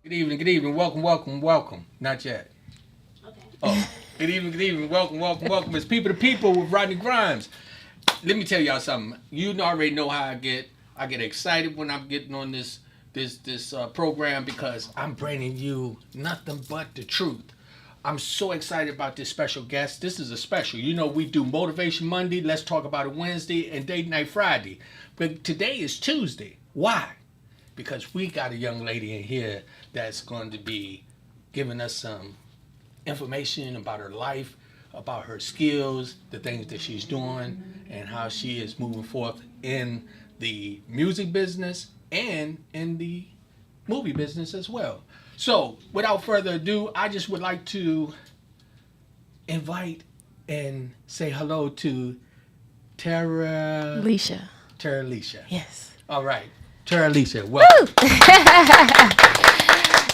Good evening, good evening. Welcome, welcome, welcome. Not yet. Okay. Oh, good evening, good evening. Welcome, welcome, welcome. It's People to People with Rodney Grimes. Let me tell y'all something. You already know how I get. I get excited when I'm getting on this program because I'm bringing you nothing but the truth. I'm so excited about this special guest. This is a special. You know, we do Motivation Monday, Let's Talk About It Wednesday, and Date Night Friday. But today is Tuesday. Why? Because we got a young lady in here that's going to be giving us some information about her life, about her skills, the things that she's doing, and how she is moving forth in the music business and in the movie business as well. So, without further ado, I just would like to invite and say hello to Tara Alicia. Terilisha. Yes. All right, Terilisha, Woo! welcome.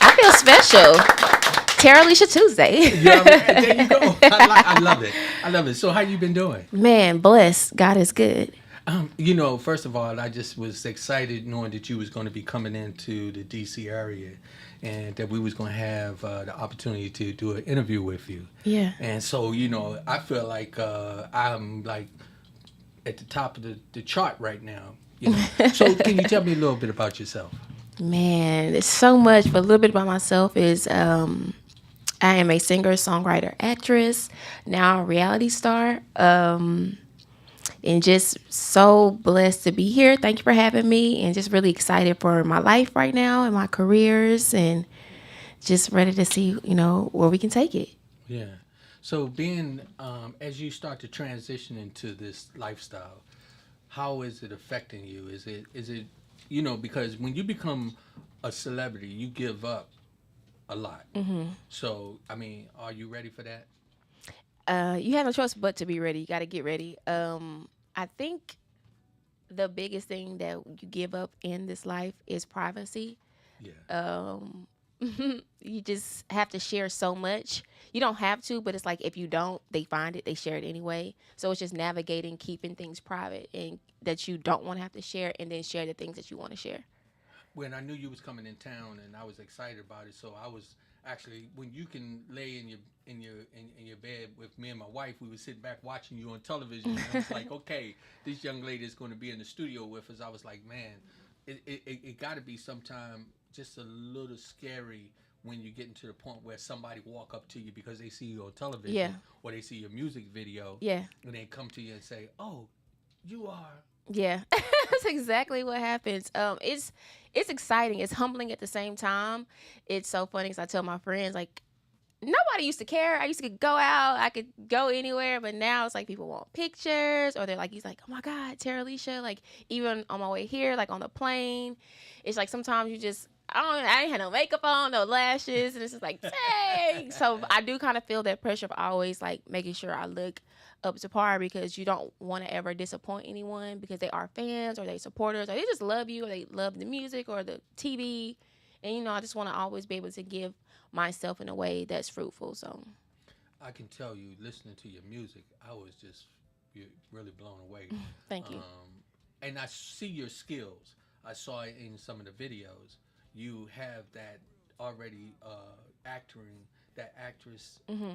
I feel special. Terilisha Tuesday. You know what I mean? There you go. I love it. I love it. So, how you been doing? Man, bless. God is good. First of all, I just was excited knowing that you was going to be coming into the DC area, and that we was going to have the opportunity to do an interview with you. Yeah. And so, I feel like I'm like at the top of the chart right now. So, can you tell me a little bit about yourself? Man, it's so much, but a little bit about myself is I am a singer, songwriter, actress, now a reality star. And just so blessed to be here. Thank you for having me, and just really excited for my life right now and my careers, and just ready to see, where we can take it. Yeah. So, being as you start to transition into this lifestyle, how is it affecting you? Is it because when you become a celebrity, you give up a lot. So, I mean, are you ready for that? You have no choice but to be ready. You got to get ready. I think the biggest thing that you give up in this life is privacy. Yeah. Um, you just have to share so much. You don't have to, but it's like if you don't, they find it, they share it anyway. So it's just navigating, keeping things private and that you don't want to have to share, and then share the things that you want to share. When I knew you was coming in town, and I was excited about it, so I was actually when you can lay in your bed with me and my wife, we were sitting back watching you on television, and I was like, okay, this young lady is going to be in the studio with us. I was like, man, it got to be sometime just a little scary when you get into the point where somebody walk up to you because they see you on Yeah, television or they see your music video, yeah, and they come to you and say, oh, you are. yeah. That's exactly what happens. It's exciting. It's humbling at the same time. It's so funny because I tell my friends like nobody used to care. I used to go out. I could go anywhere, but now it's like people want pictures, or they're like, he's like, oh my God, Terilisha. Like even on my way here, like on the plane, it's like sometimes you just I ain't had no makeup on, no lashes, and it's just like, dang. So I do kind of feel that pressure of always like making sure I look up to par, because you don't want to ever disappoint anyone, because they are fans or they supporters, or they just love you, or they love the music or the TV. And I just want to always be able to give myself in a way that's fruitful. So I can tell you, listening to your music, I was just really blown away. thank you. Um, and I see your skills. I saw it in some of the videos. You have that already acting, that actress Hmm.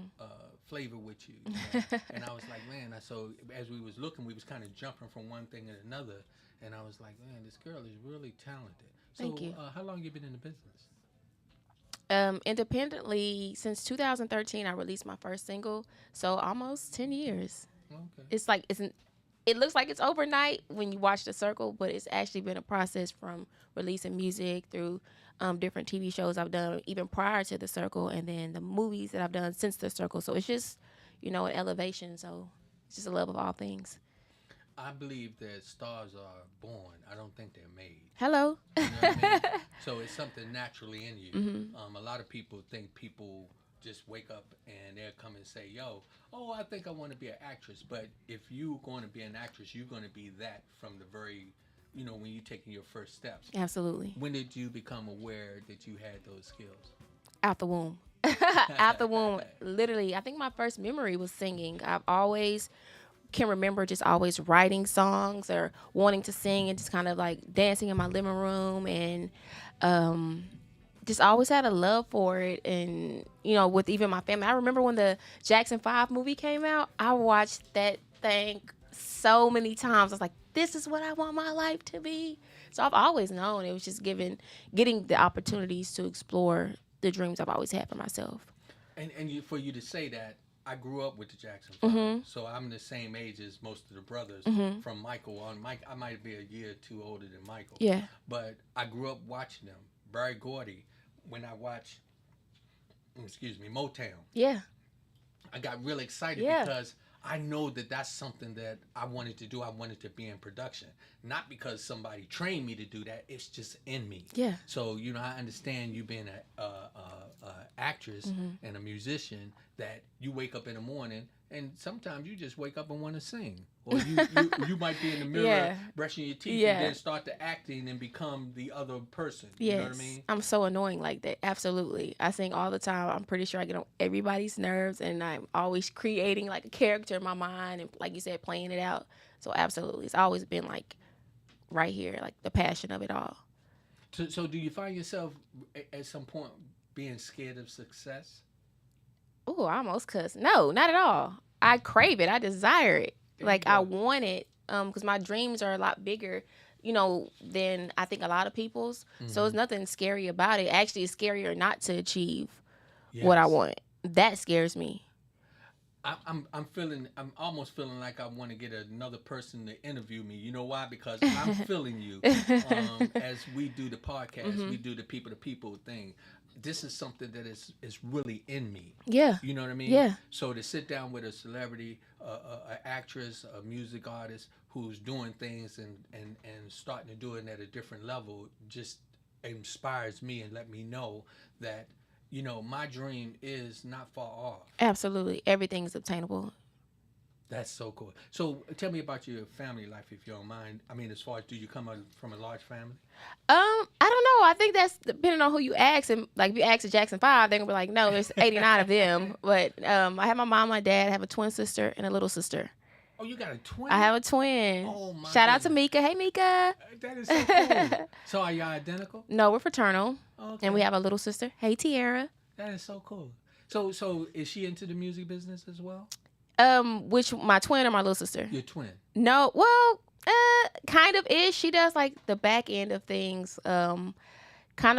flavor with you. And I was like, man. So as we was looking, we was kind of jumping from one thing to another, and I was like, man, this girl is really talented. Thank So you. how long you been in the business? Independently, since 2013, I released my first single. So almost 10 years. Okay. It's like it looks like it's overnight when you watch the circle, but it's actually been a process from releasing music through different TV shows I've done even prior to the circle, and then the movies that I've done since the circle. So it's just, an elevation. So it's just a love of all things. I believe that stars are born. I don't think they're made. Hello. You know what I mean? So it's something naturally in you. Hmm. A lot of people think people just wake up and they'll come and say, "Yo, oh, I think I want to be an actress." But if you're going to be an actress, you're going to be that from the very, when you're taking your first steps. Absolutely. When did you become aware that you had those skills? Out the womb. Out the womb. Literally, I think my first memory was singing. I've always can remember just always writing songs or wanting to sing, and just kind of like dancing in my living room, and um, just always had a love for it, and with even my family. I remember when the Jackson 5 movie came out, I watched that thing so many times. I was like, this is what I want my life to be. So I've always known it was just getting the opportunities to explore the dreams I've always had for myself. And for you to say that, I grew up with the Jackson 5, Mm-hmm. so I'm the same age as most of the brothers Mm-hmm. from Michael on. Mike, I might be a year or two older than Michael, Yeah. but I grew up watching them. Barry Gordy, when I watched, Motown, Yeah. I got real excited Yeah. because I know that that's something that I wanted to do. I wanted to be in production, not because somebody trained me to do that. It's just in me. Yeah. So I understand you being a actress Mm-hmm. and a musician, that you wake up in the morning and sometimes you just wake up and want to sing, or you might be in the mirror Yeah. brushing your teeth Yeah. and then start to acting and become the other person. Yes. You know what I mean? I'm so annoying like that. Absolutely. I sing all the time. I'm pretty sure I get on everybody's nerves, and I'm always creating like a character in my mind and, like you said, playing it out. So absolutely. It's always been like right here, like the passion of it all. So do you find yourself at some point being scared of success? Oh, I almost cussed. No, not at all. I crave it. I desire it. There you Like I go. want it. Because my dreams are a lot bigger, than I think a lot of people's. So Mhm. it's nothing scary about it. Actually, it's scarier not to achieve what I Yes. want. That scares me. I'm almost feeling like I want to get another person to interview me. You know why? Because I'm feeling you. As we do the podcast, Mhm. we do the people to people thing. This is something that is really in me. Yeah. You know what I mean? Yeah. So to sit down with a celebrity, an actress, a music artist who's doing things and starting to do it at a different level just inspires me and let me know that my dream is not far off. Absolutely. Everything's obtainable. That's so cool. So tell me about your family life, if you don't mind. I mean, as far as, do you come from a large family? I don't know. I think that's depending on who you ask. And like if you ask the Jackson 5, they're gonna be like, no, there's 89 of them. But I have my mom, my dad, I have a twin sister and a little sister. Oh, you got a twin? I have a twin. Oh my Shout out to goodness. Mika. Hey Mika. That is so cool. So are y'all identical? No, we're fraternal. Okay. And we have a little sister. Hey Tiara. That is so cool. So is she into the music business as well? Which my twin or my little sister? Your twin. No, well, kind of is. She does like the back end of things, kind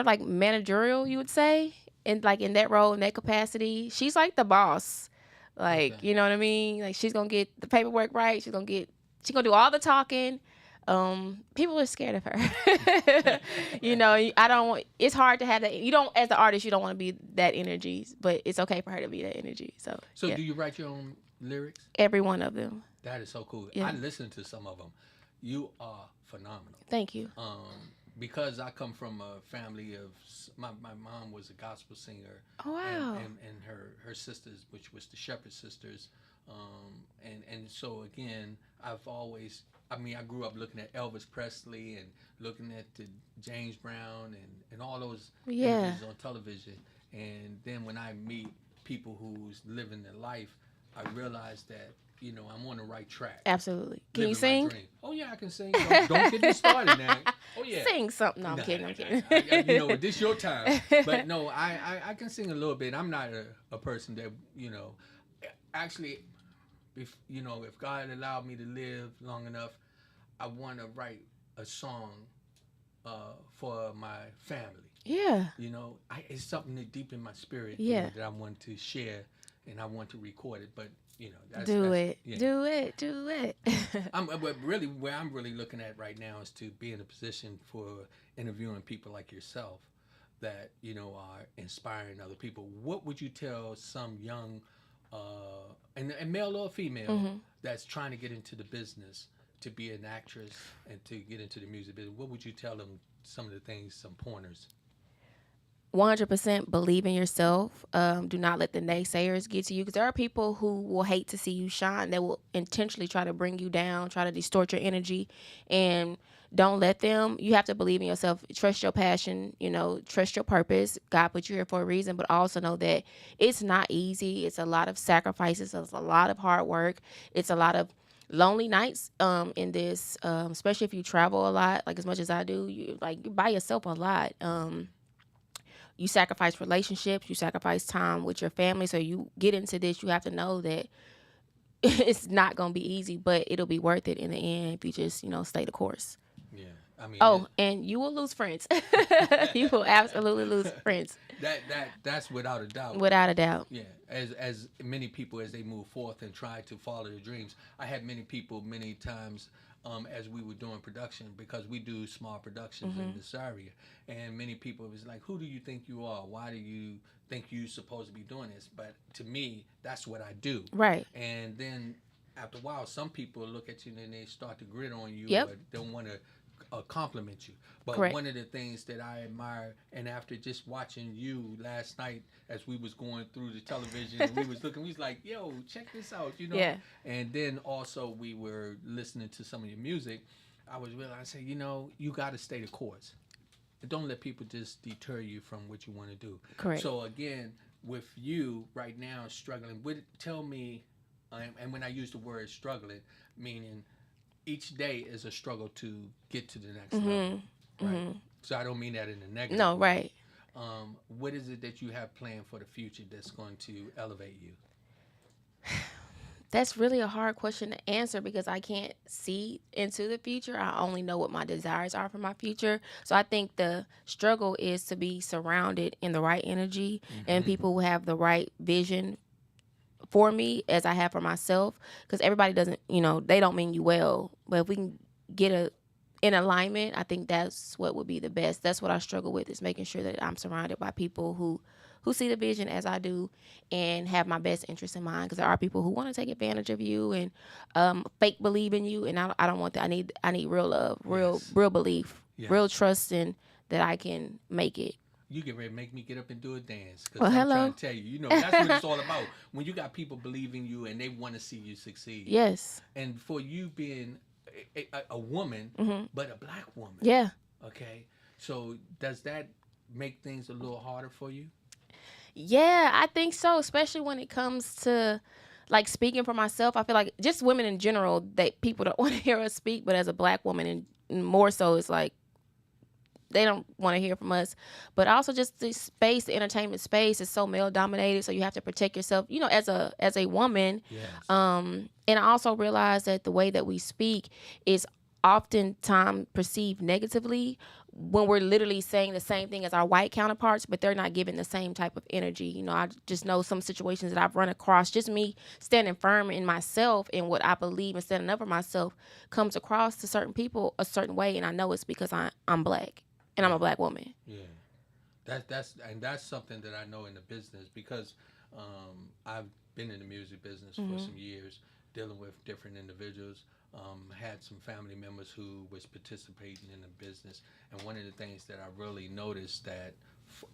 of like managerial, you would say, and like in that role, in that capacity, she's like the boss. Like, Okay. you know what I mean? Like she's gonna get the paperwork right. She's gonna do all the talking. People are scared of her. I don't want. It's hard to have that. You don't, as the artist, you don't want to be that energy, but it's okay for her to be that energy. So yeah, Do you write your own lyrics? every one of them. That is so cool. Yeah. I listened to some of them. You are phenomenal. Thank you. Because I come from a family of my mom was a gospel singer, Oh wow. and her sisters, which was the Shepherd sisters, and so again, I've always, I mean, I grew up looking at Elvis Presley and looking at the James Brown and all those Yeah. images on television, and then when I meet people who's living their life, I realize that I'm on the right track. Absolutely. Can Living you my sing? dream. Oh yeah, I can sing. Don't get me started now. Oh yeah. Sing something. No, I'm Nah, kidding. I'm kidding. This your time. But no, I can sing a little bit. I'm not a person that, actually, if God allowed me to live long enough, I want to write a song for my family. Yeah. It's something that deep in my spirit Yeah. that I want to share and I want to record it. But, Do it. yeah. Do it. Do it. But really, where I'm really looking at right now is to be in a position for interviewing people like yourself that are inspiring other people. What would you tell some young, and male or female, Mhm. that's trying to get into the business, to be an actress and to get into the music business? What would you tell them? Some of the things, some pointers. 100% believe in yourself. Do not let the naysayers get to you, because there are people who will hate to see you shine. They will intentionally try to bring you down, try to distort your energy, and don't let them. You have to believe in yourself. Trust your passion. Trust your purpose. God put you here for a reason, but also know that it's not easy. It's a lot of sacrifices. It's a lot of hard work. It's a lot of lonely nights in this, especially if you travel a lot, like as much as I do. You're by yourself a lot. you sacrifice relationships, you sacrifice time with your family. So you get into this, you have to know that it's not gonna be easy, but it'll be worth it in the end if you just, stay the course. Yeah, I mean, Oh, and you will lose friends. You will absolutely lose friends. that's without a doubt. Without a doubt. Yeah, as many people as they move forth and try to follow their dreams. I had many people many times as we were doing production, because we do small productions in this area, and many people was like, "Who do you think you are? Why do you think you're supposed to be doing this?" But to me, that's what I do. Right. And then after a while, some people look at you and they start to grit on you, Yep. or don't want to compliment you. But Correct. one of the things that I admire, and after just watching you last night as we was going through the television, and we was looking, we was like, "Yo, check this out," Yeah. And then also we were listening to some of your music. I was realizing, you got to stay the course. Don't let people just deter you from what you want to do. Correct. So again, with you right now struggling, tell me, and when I use the word struggling, meaning each day is a struggle to get to the next level, right? So I don't mean that in a negative No, way. right. What is it that you have planned for the future that's going to elevate you? That's really a hard question to answer because I can't see into the future. I only know what my desires are for my future. So I think the struggle is to be surrounded in the right energy and people who have the right vision for me as I have for myself. Because everybody doesn't, they don't mean you well. But if we can get in alignment, I think that's what would be the best. That's what I struggle with, is making sure that I'm surrounded by people who see the vision as I do and have my best interest in mind. Because there are people who want to take advantage of you and fake believe in you, and I don't want that. I need real love, real belief, real trust in that I can make it. You get ready to make me get up and do a dance, because Well, I'm hello. trying to tell you, that's what it's all about. When you got people believing you and they want to see you succeed. Yes. And for you being a woman, but a black woman. Yeah. Okay. So does that make things a little harder for you? Yeah, I think so, especially when it comes to like speaking for myself. I feel like just women in general, that people don't want to hear us speak, but as a black woman and more so, it's like they don't want to hear from us. But also just the space, the entertainment space is so male dominated, so you have to protect yourself, as a woman. Yes. And I also realize that the way that we speak is oftentimes perceived negatively when we're literally saying the same thing as our white counterparts, but they're not giving the same type of energy. I just know some situations that I've run across, just me standing firm in myself and what I believe and standing up for myself comes across to certain people a certain way, and I know it's because I'm black and I'm a black woman. Yeah, that's something that I know in the business, because I've been in the music business for some years, dealing with different individuals. Had some family members who was participating in the business, and one of the things that I really noticed that,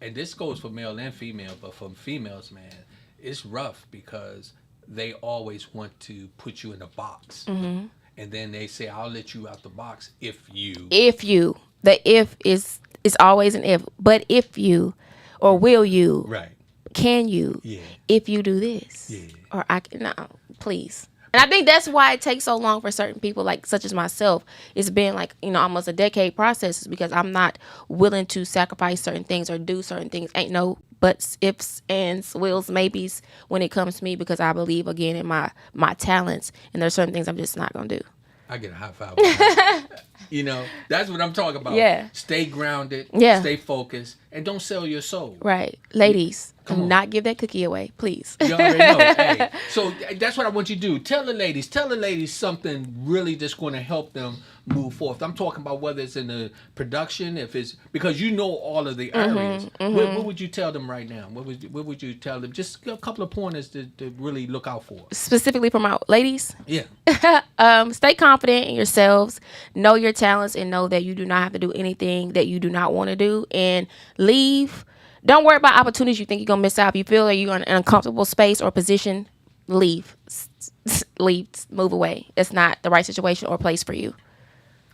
and this goes for male and female, but for females, man, it's rough because they always want to put you in a box, and then they say, "I'll let you out the box if you." The if is always an if, but if you, or will you, right? Can you? Yeah. If you do this, yeah, or I can, no, please. And I think that's why it takes so long for certain people, like such as myself. It's been like, almost a decade process, because I'm not willing to sacrifice certain things or do certain things. Ain't no buts, ifs, ands, wills, maybes when it comes to me, because I believe, again, in my talents. And there's certain things I'm just not going to do. I get a high five. That's what I'm talking about. Yeah. Stay grounded. Yeah. Stay focused, and don't sell your soul. Right. Ladies, Come do on. not give that cookie away, please. You already know. Hey, so that's what I want you to do. Tell the ladies something really that's going to help them move forth. I'm talking about whether it's in the production, if it's because you know all of the areas. What would you tell them right now? What would you tell them? Just a couple of pointers to really look out for. Specifically for my ladies? Yeah. Stay confident in yourselves. Know your talents and know that you do not have to do anything that you do not want to do. And leave. Don't worry about opportunities you think you're going to miss out. If you feel like you're in an uncomfortable space or position, leave. Leave. Move away. It's not the right situation or place for you.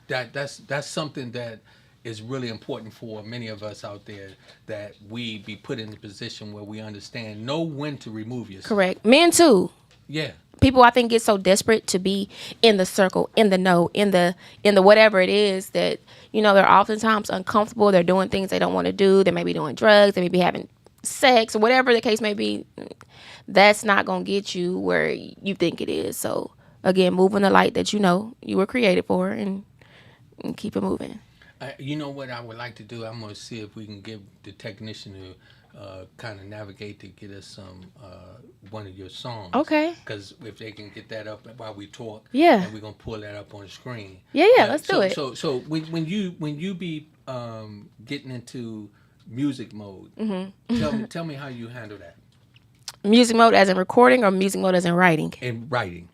That's something that is really important for many of us out there, that we be put in a position where we understand, know when to remove yourself. Correct. Men too. Yeah. People, I think, get so desperate to be in the circle, in the know, in the whatever it is that, they're oftentimes uncomfortable. They're doing things they don't want to do. They may be doing drugs. They may be having sex, or whatever the case may be. That's not going to get you where you think it is. So, again, move in the light that you were created for, and keep it moving. You know what I would like to do? I'm going to see if we can give the technician to kind of navigate to get us some one of your songs. Okay. Because if they can get that up while we talk, yeah, and we're gonna pull that up on the screen. Yeah, let's do it. So when you be getting into music mode, tell me how you handle that. Music mode as in recording, or music mode as in writing? In writing.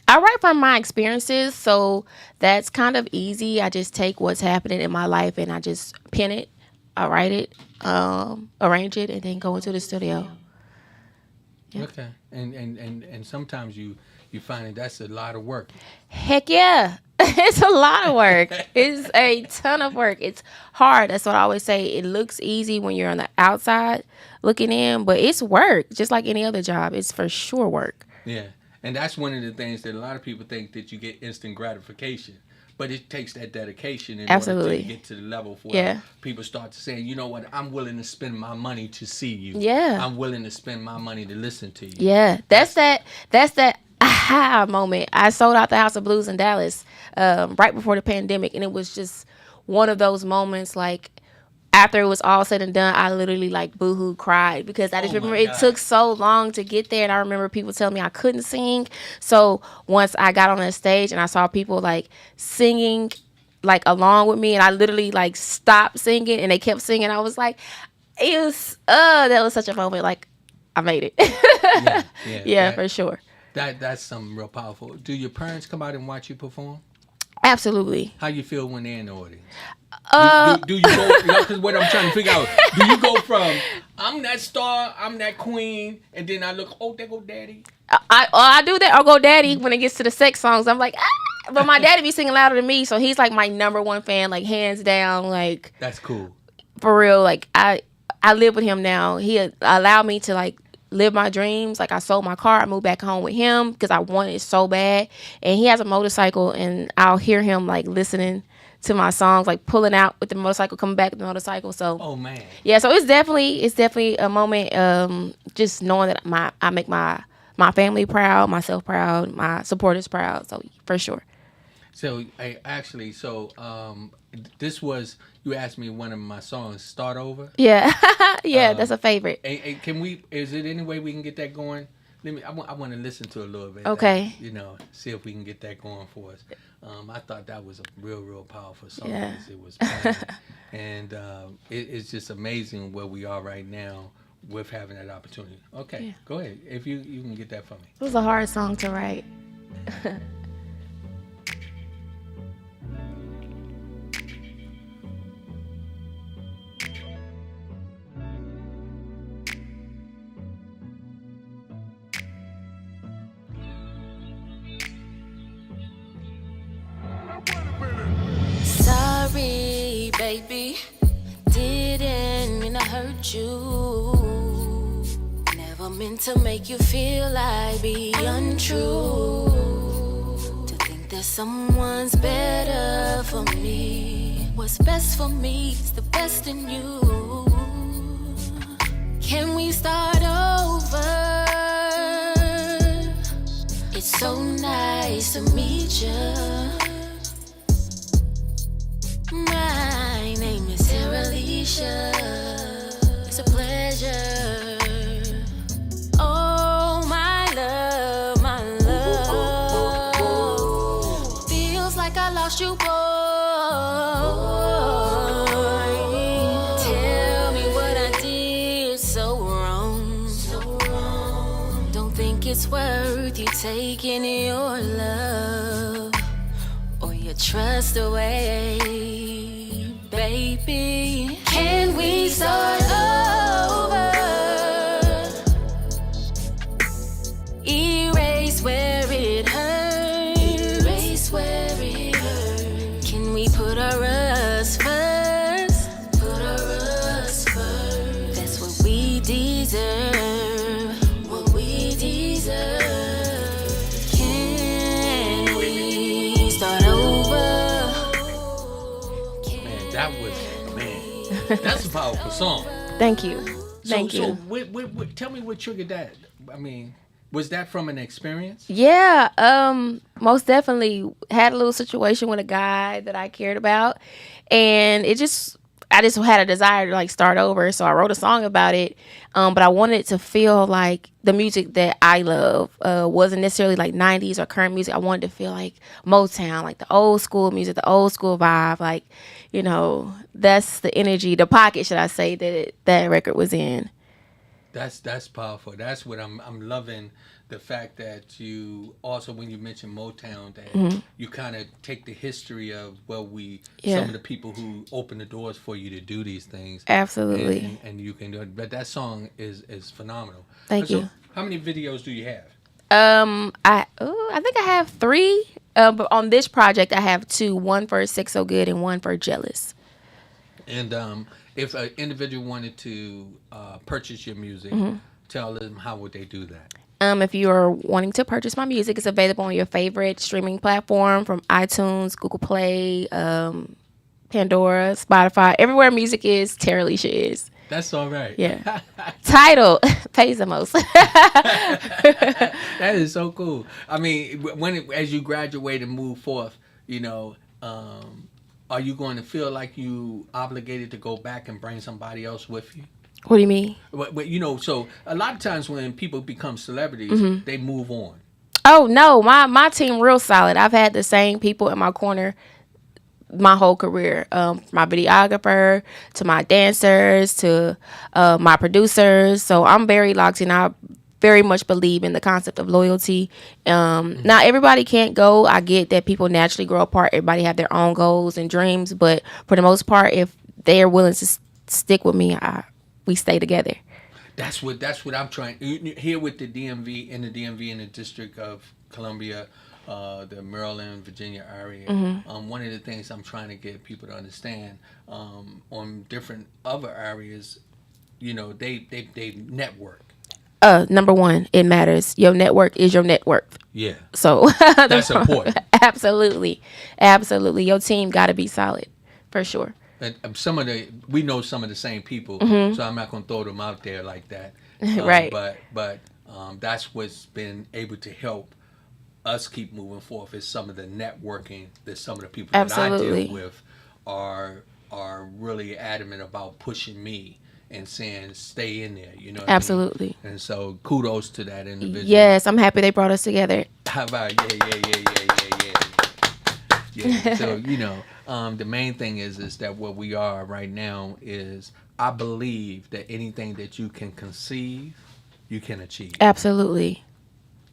I write from my experiences, so that's kind of easy. I just take what's happening in my life and I just pen it. I write it, arrange it, and then go into the studio. Yeah. Okay. And sometimes you find that that's a lot of work. Heck yeah. It's a lot of work. It's a ton of work. It's hard. That's what I always say. It looks easy when you're on the outside looking in, but it's work. Just like any other job. It's for sure work. Yeah. And that's one of the things that a lot of people think, that you get instant gratification. But it takes that dedication in order to get to the level where people start to say, you know what, I'm willing to spend my money to see you. Yeah. I'm willing to spend my money to listen to you. Yeah. That's that aha moment. I sold out the House of Blues in Dallas right before the pandemic. And it was just one of those moments, like, after it was all said and done, I literally boohoo cried, because I just remember it took so long to get there. And I remember people telling me I couldn't sing. So once I got on that stage and I saw people singing along with me, and I literally stopped singing and they kept singing, I was like, that was such a moment. I made it. Yeah, for sure. That's something real powerful. Do your parents come out and watch you perform? Absolutely. How you feel when they're in the audience? Do you go? Because what I'm trying to figure out, do you go from I'm that star, I'm that queen, and then I look, oh, there go daddy? I do that. I'll go daddy when it gets to the sex songs. I'm like, ah! But my daddy be singing louder than me, so he's my number one fan, hands down. That's cool. For real. I live with him now. He allowed me to live my dreams. I sold my car. I moved back home with him because I wanted it so bad. And he has a motorcycle, and I'll hear him listening to my songs, pulling out with the motorcycle, coming back with the motorcycle. So, oh man, yeah. So it's definitely a moment. Just knowing that I make my family proud, myself proud, my supporters proud. So for sure. So this was, you asked me one of my songs, Start Over. Yeah, yeah, that's a favorite. Is it any way we can get that going? I want to listen to a little bit. Okay. See if we can get that going for us. I thought that was a real powerful song. Yeah. It was, and it's just amazing where we are right now with having that opportunity. Okay, yeah. Go ahead. If you can get that for me. It was a hard song to write. Sorry, baby, didn't mean to hurt you. Never meant to make you feel I'd be untrue. To think that someone's better for me. What's best for me is the best in you. Can we start over? It's so nice to meet you. My name is Terilisha. It's a pleasure. Oh, my love, my love. Feels like I lost you, boy. Tell me what I did so wrong. Don't think it's worth you taking your love or your trust away, baby. Can we start over? Erase where it hurts. Erase where it hurts. Can we put our us first? Put our us first. That's what we deserve. What we deserve. That was, man, that's a powerful song. Thank you. Thank So you. tell me what triggered that. I mean, was that from an experience? Yeah, most definitely had a little situation with a guy that I cared about, and I just had a desire to like start over, so I wrote a song about it. But I wanted it to feel like the music that I love wasn't necessarily like '90s or current music. I wanted to feel like Motown, like the old school music, the old school vibe, like that's the energy, the pocket, should I say, that record was in. That's powerful. That's what I'm loving. The fact that you also, when you mention Motown, that you kind of take the history of some of the people who opened the doors for you to do these things. Absolutely. And you can do it. But that song is phenomenal. Thank you. How many videos do you have? I think I have 3. But on this project, I have 2. One for Sex So Good and one for Jealous. And if an individual wanted to purchase your music, tell them how would they do that? If you are wanting to purchase my music, it's available on your favorite streaming platform, from iTunes, Google Play, Pandora, Spotify. Everywhere music is, Terilisha is. That's all right. Yeah. Tidal pays the most. That is so cool. I mean, as you graduate and move forth, are you going to feel like you obligated to go back and bring somebody else with you? What do you mean? But so a lot of times when people become celebrities, they move on. Oh no, my team real solid. I've had the same people in my corner my whole career. My videographer, to my dancers, to my producers. So I'm very locked in. I very much believe in the concept of loyalty. Now everybody can't go. I get that people naturally grow apart. Everybody have their own goals and dreams, but for the most part, if they are willing to stick with me, we stay together. That's what I'm trying here with the DMV in the District of Columbia, the Maryland, Virginia area. One of the things I'm trying to get people to understand on different other areas, they network. Number one, it matters. Your network is your net worth. Yeah. So that's important. Absolutely. Your team got to be solid, for sure. And we know some of the same people, so I'm not going to throw them out there like that. Right. But that's what's been able to help us keep moving forward, is some of the networking that some of the people that I deal with are really adamant about pushing me and saying stay in there. You know what Absolutely. I mean? And so kudos to that individual. Yes, I'm happy they brought us together. How about yeah. So the main thing is that what we are right now is, I believe that anything that you can conceive, you can achieve. Absolutely.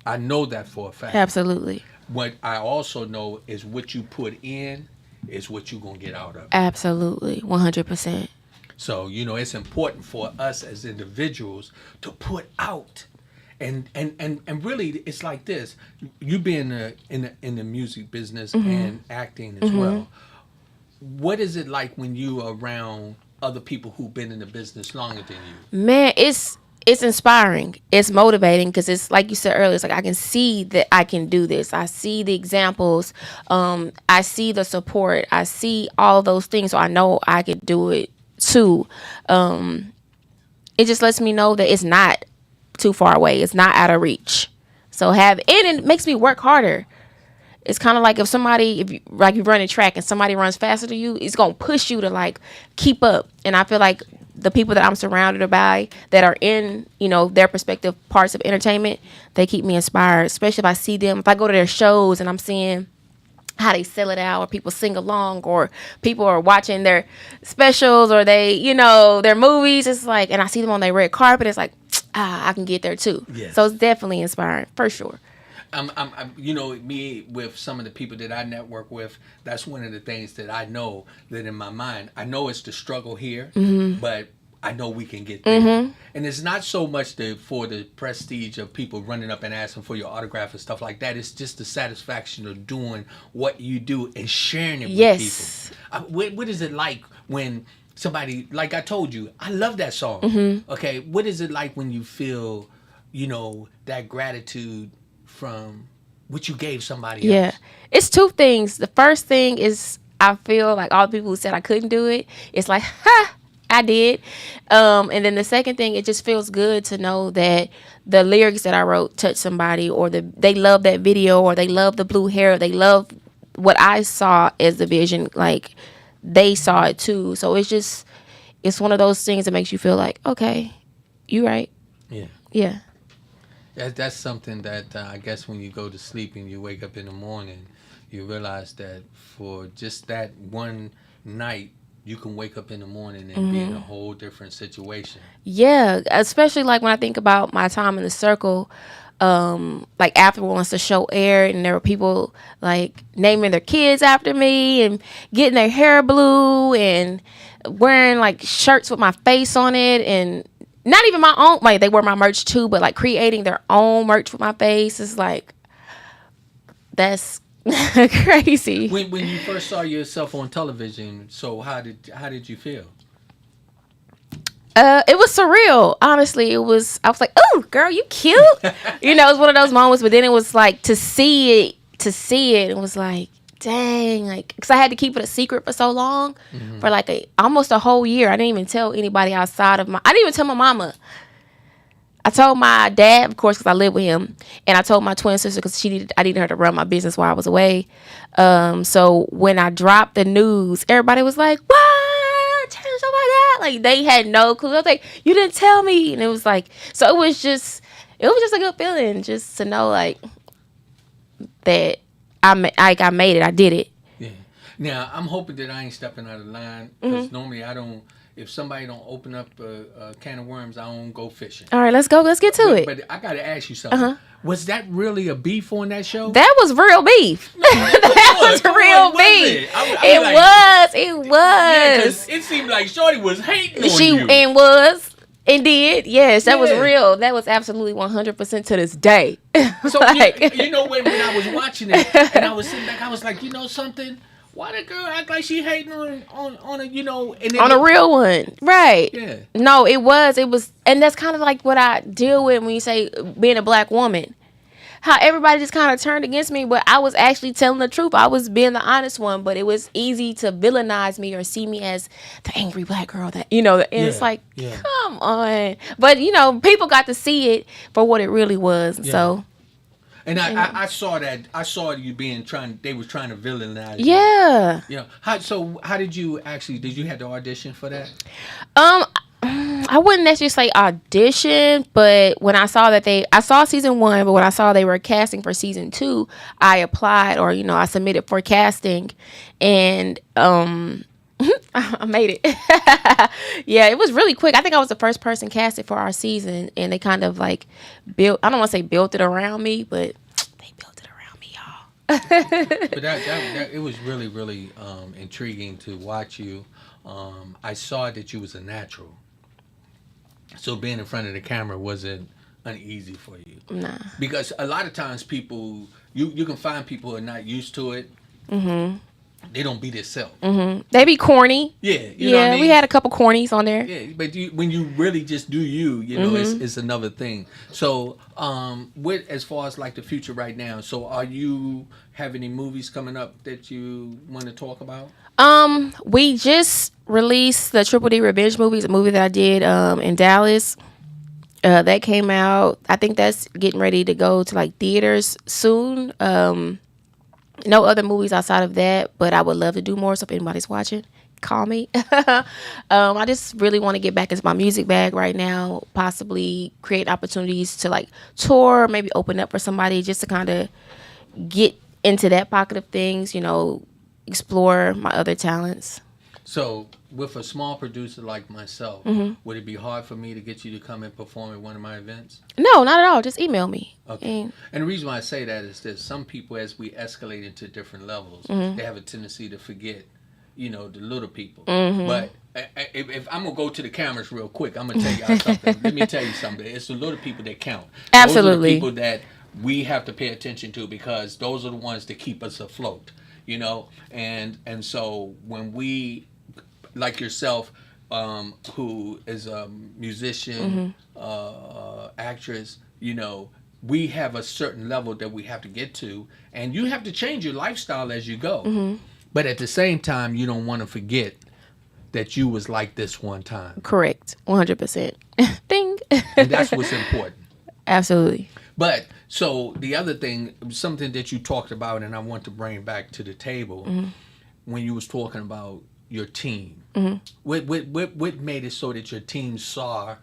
I know that for a fact. Absolutely. What I also know is what you put in is what you're going to get out of it. Absolutely. 100%. So, it's important for us as individuals to put out. And really, it's like this. You being in the music business and acting as well. What is it like when you are around other people who've been in the business longer than you? Man, it's inspiring. It's motivating, because it's like you said earlier. It's like I can see that I can do this. I see the examples. I see the support. I see all those things. So I know I could do it too. It just lets me know that it's not too far away. It's not out of reach. So and it makes me work harder. It's kind of like if you run a track and somebody runs faster than you, it's going to push you to like keep up. And I feel like the people that I'm surrounded by that are in, their respective parts of entertainment, they keep me inspired, especially if I see them, if I go to their shows and I'm seeing how they sell it out, or people sing along, or people are watching their specials, or they, their movies. It's like, and I see them on their red carpet. It's like, I can get there too. Yes. So it's definitely inspiring, for sure. I'm me with some of the people that I network with, that's one of the things that I know, that in my mind, I know it's the struggle here, but I know we can get there. And it's not so much for the prestige of people running up and asking for your autograph and stuff like that. It's just the satisfaction of doing what you do and sharing it with people. What is it like when somebody, like I told you, I love that song. Okay, what is it like when you feel, that gratitude from what you gave somebody else? It's two things. The first thing is I feel like all the people who said I couldn't do it, it's like, ha, I did. And then the second thing, it just feels good to know that the lyrics that I wrote touched somebody, or they love that video, or they love the blue hair, they love what I saw as the vision, like they saw it too. So it's one of those things that makes you feel like, okay, you right. Yeah. Yeah. That's something that I guess when you go to sleep and you wake up in the morning, you realize that for just that one night, you can wake up in the morning and be in a whole different situation. Yeah, especially like when I think about my time in the circle, like after once the show aired, and there were people like naming their kids after me and getting their hair blue and wearing like shirts with my face on it, and not even my own, like they wear my merch too, but like creating their own merch with my face is like, that's crazy. When you first saw yourself on television, so how did you feel? It was surreal. Honestly, I was like, "Oh, girl, you cute." It was one of those moments. But then it was like to see it. It was like, dang, like, because I had to keep it a secret for so long, for like almost a whole year. I didn't even tell anybody outside of I didn't even tell my mama. I told my dad, of course, because I live with him, and I told my twin sister because I needed her to run my business while I was away. So when I dropped the news, everybody was like, "What? Oh my God!" Like they had no clue. I was like, "You didn't tell me," and it was like, so it was just a good feeling just to know like that I made it. I did it. Yeah. Now I'm hoping that I ain't stepping out of line, because normally I don't. If somebody don't open up a can of worms, I don't go fishing. All right, let's go. Let's get to it. But I got to ask you something. Was that really a beef on that show? That was real beef. That was real beef. It was. Yeah, 'cause it seemed like Shorty was hating on you. And was. And did. Yes, that was real. That was absolutely 100% to this day. So, like, when I was watching it, and I was sitting back, I was like, you know something? Why the girl act like she hating on a, and then on a real one, right? Yeah. No, it was, and that's kind of like what I deal with when you say being a black woman. How everybody just kind of turned against me, but I was actually telling the truth. I was being the honest one, but it was easy to villainize me or see me as the angry black girl that, and it's like, come on. But, people got to see it for what it really was. Yeah. So. And I saw that. I saw you they was trying to villainize you. Yeah. How did you have to audition for that? I wouldn't necessarily say audition, but when I saw I saw season 1, but when I saw they were casting for season 2, I applied, or, I submitted for casting, and, I made it. Yeah, it was really quick. I think I was the first person casted for our season, and they kind of like I don't want to say built it around me, but they built it around me, y'all. But that it was really, really intriguing to watch you. I saw that you was a natural. So being in front of the camera wasn't uneasy for you. Nah. Because a lot of times people, you can find people who are not used to it. They don't be themselves. They be corny. Yeah. You know what I mean? We had a couple cornies on there. Yeah, but when you really just do it's another thing. So, as far as like the future right now, so are you have any movies coming up that you want to talk about? We just released the Triple D Revenge movies, a movie that I did in Dallas. That came out. I think that's getting ready to go to like theaters soon. No other movies outside of that, but I would love to do more. So if anybody's watching, call me. I just really want to get back into my music bag right now. Possibly create opportunities to like tour, maybe open up for somebody, just to kind of get into that pocket of things. Explore my other talents. So, with a small producer like myself, would it be hard for me to get you to come and perform at one of my events? No, not at all. Just email me. Okay. And the reason why I say that is that some people, as we escalate into different levels, they have a tendency to forget, the little people. But if I'm going to go to the cameras real quick, I'm going to tell y'all something. Let me tell you something. It's the little people that count. Absolutely. Those are the people that we have to pay attention to, because those are the ones that keep us afloat, And so when we, like yourself, who is a musician, actress, we have a certain level that we have to get to, and you have to change your lifestyle as you go. But at the same time, you don't want to forget that you was like this one time. Correct. 100%. Ding. And that's what's important. Absolutely. But so the other thing, something that you talked about, and I want to bring back to the table, when you was talking about your team, what made it so that your team saw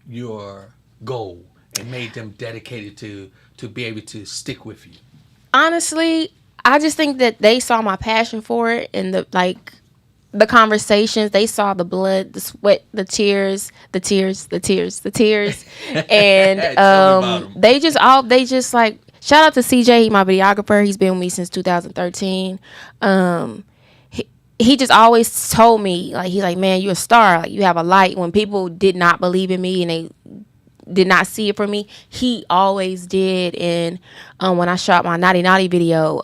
your goal and made them dedicated to be able to stick with you? Honestly, I just think that they saw my passion for it, and the conversations. They saw the blood, the sweat, the tears, and they just like, shout out to CJ, he my videographer. He's been with me since 2013. He just always told me, like, he's like, man, you're a star. Like, you have a light. When people did not believe in me and they did not see it for me, he always did. And when I shot my Naughty Naughty video,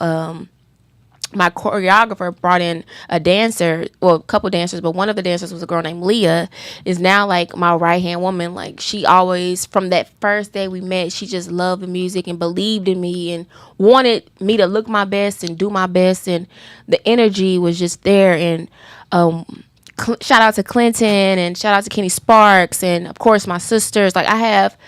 my choreographer brought in a dancer, well, a couple dancers, but one of the dancers was a girl named Leah, is now like my right hand woman. Like, she always, from that first day we met, she just loved the music and believed in me and wanted me to look my best and do my best, and the energy was just there. And shout out to Clinton and shout out to Kenny Sparks and of course my sisters. Like, I have,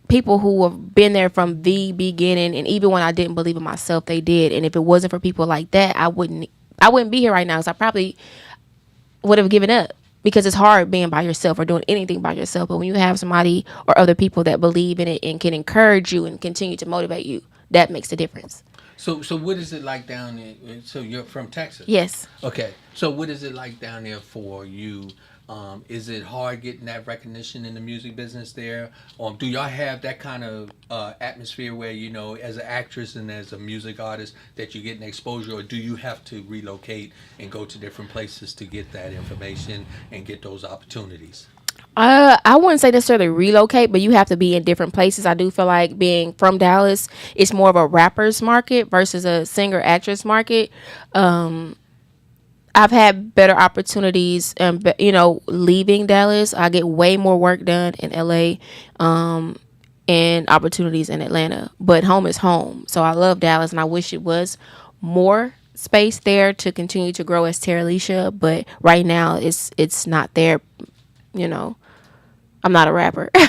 people who have been there from the beginning, and even when I didn't believe in myself, they did. And if it wasn't for people like that, I wouldn't be here right now, because I probably would have given up, because it's hard being by yourself or doing anything by yourself. But when you have somebody or other people that believe in it and can encourage you and continue to motivate you, that makes a difference. So what is it like down there? So you're from Texas? Yes. Okay. So what is it like down there for you? Is it hard getting that recognition in the music business there? Or do y'all have that kind of atmosphere where, as an actress and as a music artist, that you're getting exposure? Or do you have to relocate and go to different places to get that information and get those opportunities? I wouldn't say necessarily relocate, but you have to be in different places. I do feel like being from Dallas, it's more of a rapper's market versus a singer-actress market. I've had better opportunities, leaving Dallas. I get way more work done in LA, and opportunities in Atlanta. But home is home. So I love Dallas, and I wish it was more space there to continue to grow as Terilisha. But right now, it's not there. I'm not a rapper. But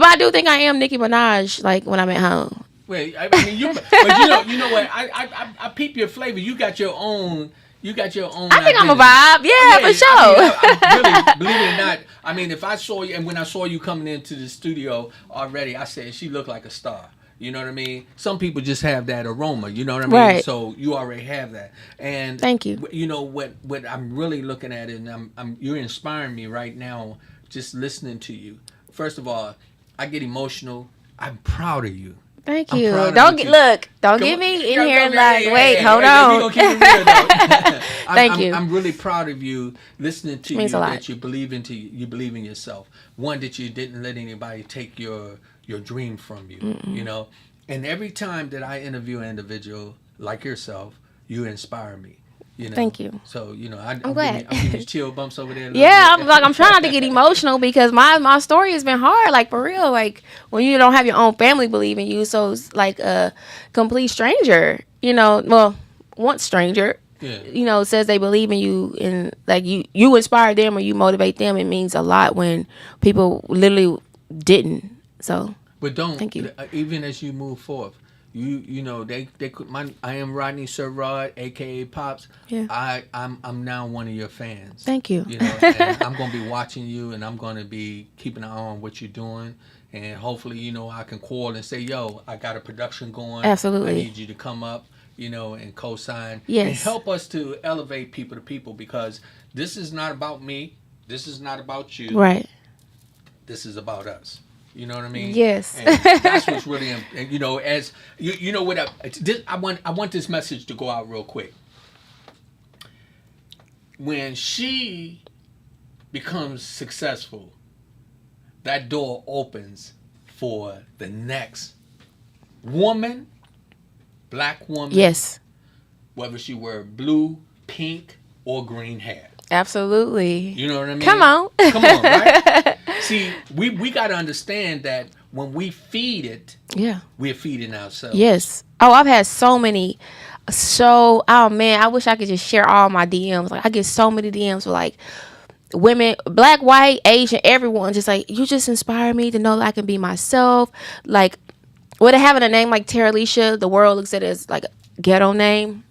I do think I am Nicki Minaj, like, when I'm at home. Wait, I mean, but you know what? I peep your flavor. You got your own. I think identity. I'm a vibe. Yeah, for sure. I really, believe it or not, I mean, if I saw you, and when I saw you coming into the studio already, I said she looked like a star. You know what I mean? Some people just have that aroma. You know what I mean? Right. So you already have that. And thank you. You know what I'm really looking at, and you're inspiring me right now just listening to you. First of all, I get emotional. I'm proud of you. Thank you. Don't get me in here like, wait, hold on. We gonna keep it real, though. Thank you. I'm really proud of you, listening to Means you, a lot. that you believe in yourself. One, that you didn't let anybody take your dream from you. Mm-mm. And every time that I interview an individual like yourself, you inspire me. Thank you. So I'm glad. I'm giving you chill bumps over there. Yeah, I'm trying not to get emotional, because my story has been hard, like, for real. Like, when you don't have your own family believe in you, so it's like a complete stranger. Once stranger. Yeah. Says they believe in you, and like you inspire them or you motivate them. It means a lot when people literally didn't. So, but thank you. Even as you move forth. They could. I am Rodney Sir Rod, aka Pops. Yeah. I'm now one of your fans. Thank you. And I'm gonna be watching you, and I'm gonna be keeping an eye on what you're doing, and hopefully, I can call and say, "Yo, I got a production going. Absolutely. I need you to come up, and co-sign, yes, and help us to elevate people to people, because this is not about me. This is not about you. Right. This is about us." You know what I mean? Yes. And that's what's really, as what I want this message to go out real quick. When she becomes successful, that door opens for the next woman, black woman. Yes. Whether she wear blue, pink, or green hair. Absolutely. You know what I mean? Come on, right? See, we got to understand that when we feed it, yeah, we're feeding ourselves. Yes. Oh, I've had so many so, oh man, I wish I could just share all my DMs. Like I get so many DMs with like women, black, white, Asian, everyone just like, you just inspire me to know that I can be myself. Like with having a name like Terilisha, the world looks at it as like a ghetto name.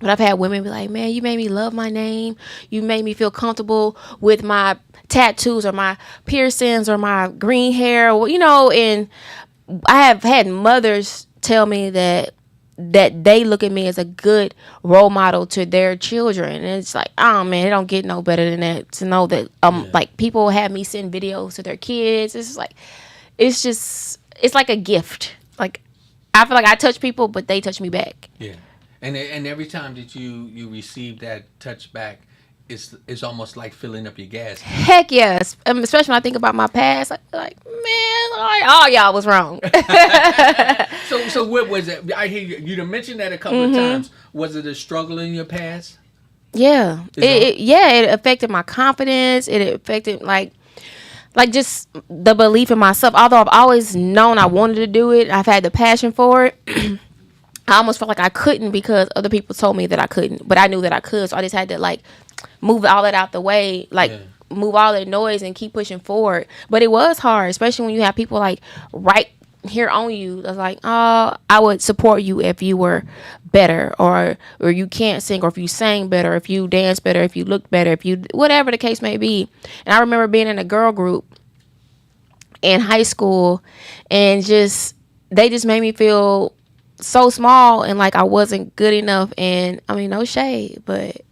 But I've had women be like, man, you made me love my name. You made me feel comfortable with my tattoos or my piercings or my green hair, or, and I have had mothers tell me that they look at me as a good role model to their children. And it's like, oh man, it don't get no better than that, to know that like people have me send videos to their kids. It's like, it's like a gift. Like I feel like I touch people, but they touch me back. Yeah. And every time that you receive that touch back, it's almost like filling up your gas. Heck yes. Especially when I think about my past, like man, all y'all was wrong. So what was it? I hear you done mentioned that a couple of times. Was it a struggle in your past? Yeah. It affected my confidence. It affected like just the belief in myself. Although I've always known I wanted to do it, I've had the passion for it. I almost felt like I couldn't because other people told me that I couldn't, but I knew that I could. So I just had to like move all that out the way, like move all that noise and keep pushing forward. But it was hard, especially when you have people like right here on you. That's like, oh, I would support you if you were better, or you can't sing, or if you sang better, if you danced better, if you looked better, if you whatever the case may be. And I remember being in a girl group in high school, and they just made me feel so small and like I wasn't good enough. And I mean, no shade, but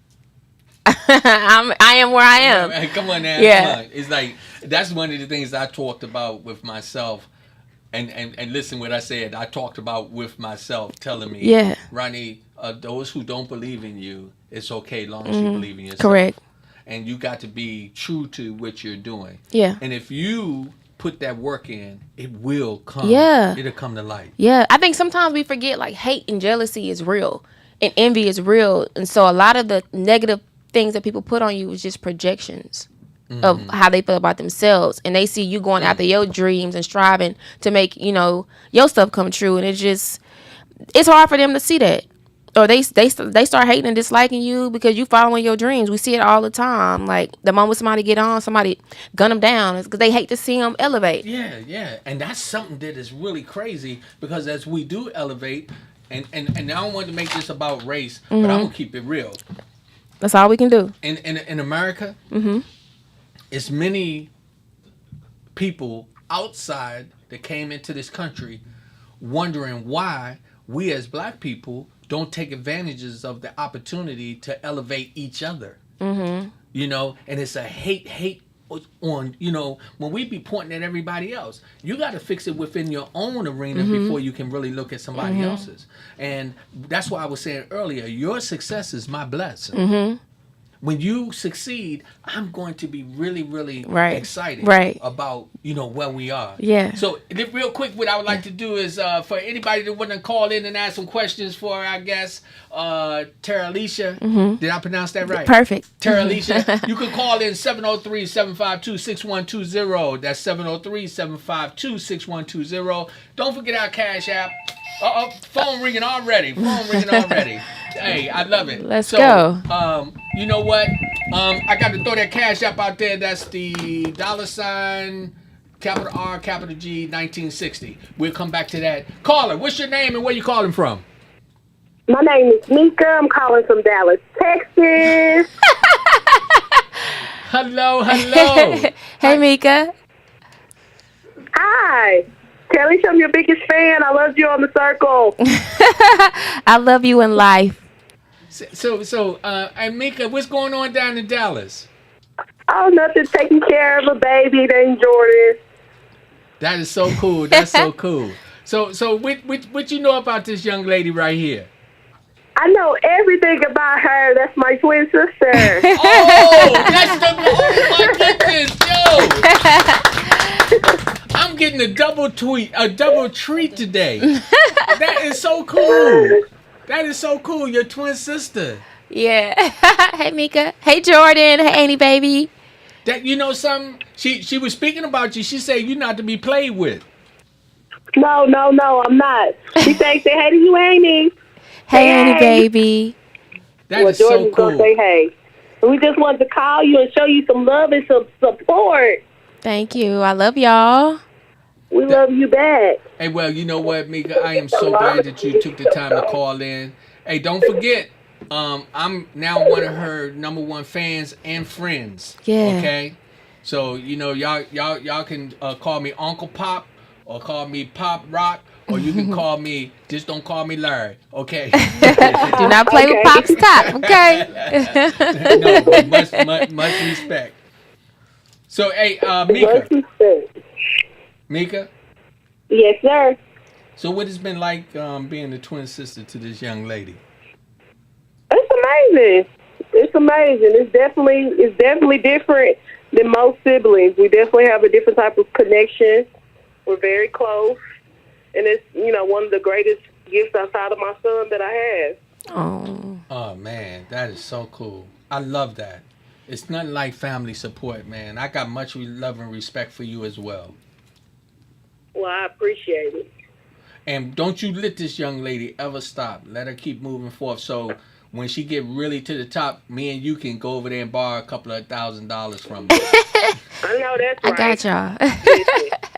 I am where I am. Come on now. Yeah. Come on. It's like that's one of the things I talked about with myself. And listen what I said. I talked about with myself, telling me, Rodney, those who don't believe in you, it's okay as long as you believe in yourself. Correct. And you got to be true to what you're doing. Yeah. And if you put that work in, it will come. Yeah. It'll come to light. Yeah. I think sometimes we forget like hate and jealousy is real and envy is real. And so a lot of the negative things that people put on you is just projections of how they feel about themselves. And they see you going after your dreams and striving to make, your stuff come true. And it's hard for them to see that. Or they start hating and disliking you because you following your dreams. We see it all the time. Like the moment somebody get on, somebody gun them down. It's because they hate to see them elevate. Yeah. And that's something that is really crazy, because as we do elevate, and I don't want to make this about race, but I'm going to keep it real. That's all we can do. In America, it's many people outside that came into this country wondering why we as black people don't take advantages of the opportunity to elevate each other. And it's a hate on, when we be pointing at everybody else, you got to fix it within your own arena before you can really look at somebody else's. And that's why I was saying earlier, your success is my blessing. When you succeed, I'm going to be really, really excited about, where we are. Yeah. So real quick, what I would like to do is for anybody that want to call in and ask some questions for our guest, Terilisha. Did I pronounce that right? Perfect. Terilisha. You can call in 703-752-6120. That's 703-752-6120. Don't forget our Cash App. Phone ringing already. Hey, I love it. Let's go. You know what? I got to throw that Cash App out there. That's the $, capital R, capital G, 1960. We'll come back to that. Caller, what's your name and where you calling from? My name is Mika. I'm calling from Dallas, Texas. Hello. Hey, Mika. Hi. Kelly, I'm your biggest fan. I love you on the circle. I love you in life. So, and Mika, what's going on down in Dallas? Oh, nothing. Taking care of a baby named Jordan. That is so cool. That's so cool. So what you know about this young lady right here? I know everything about her. That's my twin sister. Oh my goodness, yo! I'm getting a double treat today. That is so cool. Your twin sister. Yeah. Hey, Mika. Hey, Jordan. Hey, Annie, baby. That something. She was speaking about you. She said you're not to be played with. No, I'm not. She said, "Hey to you, Annie." Hey, Annie, baby. That is Jordan's so cool. gonna say hey. We just wanted to call you and show you some love and some support. Thank you. I love y'all. We love you back. Hey, well, you know what, Mika? I am so glad that you took the time to call in. Hey, don't forget, I'm now one of her #1 fans and friends. Yeah. Okay. So y'all can call me Uncle Pop or call me Pop Rock or you can call me. Just don't call me Larry. Okay. Do not play with Pop's top. Okay. No, but much respect. So, hey, Mika. Mika. Yes, sir. So, what has been like being the twin sister to this young lady? It's amazing. It's amazing. It's definitely different than most siblings. We definitely have a different type of connection. We're very close, and it's one of the greatest gifts outside of my son that I have. Oh man, that is so cool. I love that. It's nothing like family support, man. I got much love and respect for you as well. Well, I appreciate it. And don't you let this young lady ever stop. Let her keep moving forth. So when she get really to the top, me and you can go over there and borrow a couple of $1,000 from her. I know that's right. I got y'all.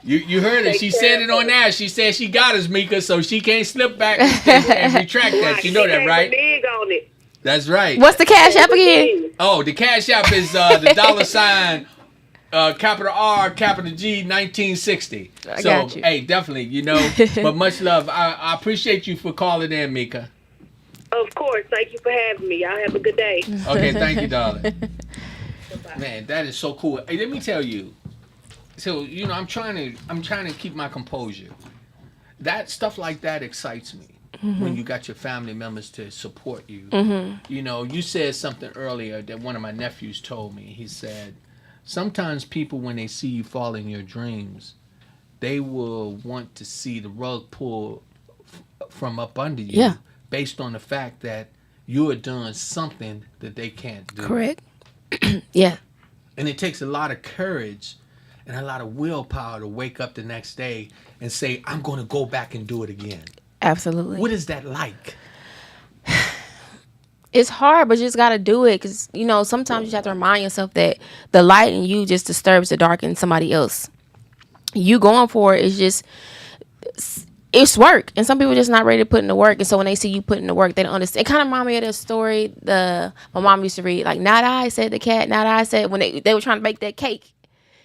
You heard it. She said it on there. She said she got us, Mika, so she can't slip back and retract that. You know that, right? Big on it. That's right. What's the Cash App again? Oh, the Cash App is the $, capital R, capital G, 1960. I got you. Hey, definitely, but much love. I appreciate you for calling in, Mika. Of course. Thank you for having me. Y'all have a good day. Okay, thank you, darling. Man, that is so cool. Hey, let me tell you. So, I'm trying to keep my composure. That stuff like that excites me. Mm-hmm. When you got your family members to support you. Mm-hmm. You said something earlier that one of my nephews told me. He said, sometimes people, when they see you fall in your dreams, they will want to see the rug pulled from up under you. Yeah. Based on the fact that you are doing something that they can't do. Correct. Yeah. And it takes a lot of courage and a lot of willpower to wake up the next day and say, I'm going to go back and do it again. Absolutely. What is that like? It's hard, but you just got to do it because, sometimes you have to remind yourself that the light in you just disturbs the dark in somebody else. You going for it is just, it's work. And some people are just not ready to put in the work. And so when they see you put in the work, they don't understand. It kind of reminds me of that story my mom used to read. Like, not I, said the cat, not I, said, when they were trying to bake that cake.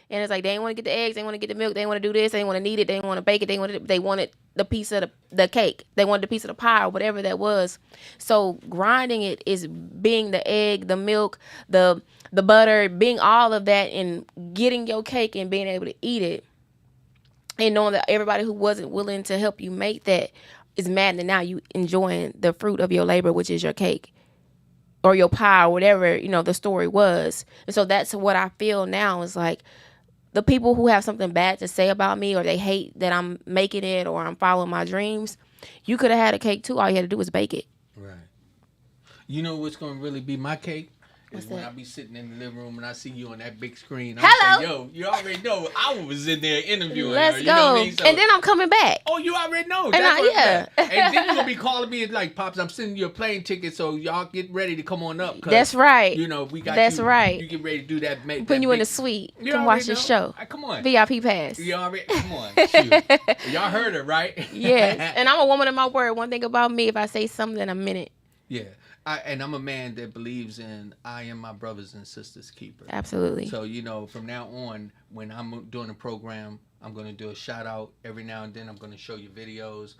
And it's like, they didn't want to get the eggs, they didn't want to get the milk, they didn't want to do this, they didn't want to knead it, they didn't want to bake it, they wanted the piece of the cake. They wanted the piece of the pie or whatever that was. So grinding it is being the egg, the milk, the butter, being all of that and getting your cake and being able to eat it. And knowing that everybody who wasn't willing to help you make that is mad that now you enjoying the fruit of your labor, which is your cake or your pie or whatever, the story was. And so that's what I feel now is like, the people who have something bad to say about me or they hate that I'm making it or I'm following my dreams, you could have had a cake too. All you had to do was bake it. Right. You know what's going to really be my cake? What's when that? I be sitting in the living room and I see you on that big screen. Hello. Saying, yo, you already know I was in there interviewing Let's her. You go. know what I mean? So, and then I'm coming back. oh, you already know. And And then you're going to be calling me like, Pops, I'm sending you a plane ticket, so y'all get ready to come on up. That's right. We got That's you. right. You get ready to do that. Putting you in the suite. You Come watch already this know. show. Come on. VIP pass. You already, come on. Shoot. Y'all heard her, right? Yes. And I'm a woman of my word. One thing about me, if I say something, I mean it. Yeah. And I'm a man that believes in I am my brothers and sisters keeper. Absolutely. So, from now on, when I'm doing a program, I'm going to do a shout out every now and then. I'm going to show you videos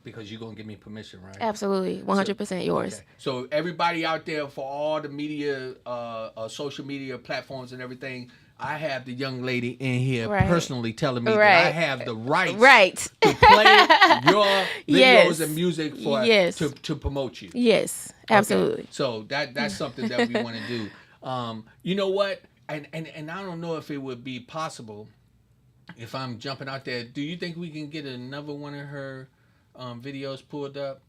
because you're going to give me permission, right? Absolutely. 100% yours. Okay. So everybody out there for all the media, social media platforms and everything, I have the young lady in here personally telling me that I have the rights to play your videos and music for to promote you. Yes, absolutely. Okay. So that's something that we want to do. You know what? And I don't know if it would be possible if I'm jumping out there. Do you think we can get another one of her videos pulled up?